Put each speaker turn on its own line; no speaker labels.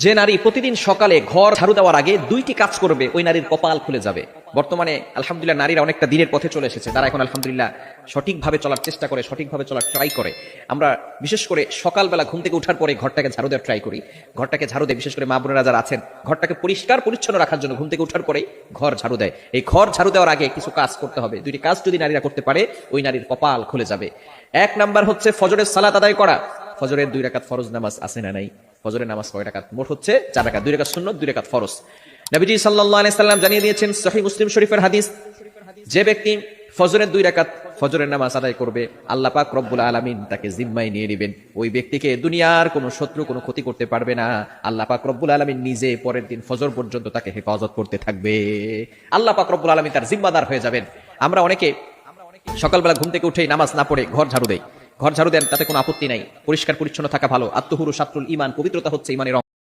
যে নারী প্রতিদিন সকালে ঘর ঝাড়ু দেওয়ার আগে দুইটি কাজ করবে ওই নারীর কপাল খুলে যাবে। বর্তমানে আলহামদুলিল্লাহ নারীরা অনেকটা দিনের পথে চলে এসেছে, তারা এখন আলহামদুলিল্লাহ সঠিকভাবে চলার চেষ্টা করে, সঠিকভাবে চলার ট্রাই করে। আমরা বিশেষ করে সকালবেলা ঘুম থেকে ওঠার পরে ঘরটাকে ঝাড়ু দেওয়ার ট্রাই করি। ঘরটাকে ঝাড়ু দেয়, বিশেষ করে মা বোনেরা যারা আছেন ঘরটাকে পরিষ্কার পরিচ্ছন্ন রাখার জন্য ঘুম থেকে ওঠার পরেই ঘর ঝাড়ু দেয়। এই ঘর ঝাড়ু দেওয়ার আগে কিছু কাজ করতে হবে। দুইটি কাজ যদি নারীরা করতে পারে ওই নারীর কপাল খুলে যাবে। এক নাম্বার হচ্ছে ফজরের সালাত আদায় করা। ফজরের 2 রাকাত ফরজ নামাজ আছে না নাই? ফজরের নামাজ কয় রাকাত? মোট হচ্ছে 4 রাকাত, 2 রাকাত সুন্নত, 2 রাকাত ফরজ। নবীজি সাল্লাল্লাহু আলাইহি সাল্লাম জানিয়ে দিয়েছেন সহিহ মুসলিম শরীফের হাদিস, যে ব্যক্তি ফজরের 2 রাকাত ফজরের নামাজ আদায় করবে আল্লাহ পাক রব্বুল আলামিন তাকে জিম্মায় নিয়ে নেবেন। ওই ব্যক্তিকে দুনিয়ার কোনো শত্রু কোনো ক্ষতি করতে পারবে না। আল্লাহ পাক রব্বুল আলামিন নিজে পরের দিন ফজর পর্যন্ত তাকে হেফাজত করতে থাকবে। আল্লাহ পাক রব্বুল আলামিন তার জিম্মাদার হয়ে যাবেন। আমরা অনেকে সকালবেলা ঘুম থেকে উঠেই নামাজ না পড়ে ঘর ঝাড়ু দেই। ঘর ঝাড়ু দেন, তাতে কোনো আপত্তি নাই, পরিষ্কার পরিচ্ছন্ন থাকা ভালো। আত্মহুরু শাত্রুল ঈমান, পবিত্রতা হচ্ছে ঈমানের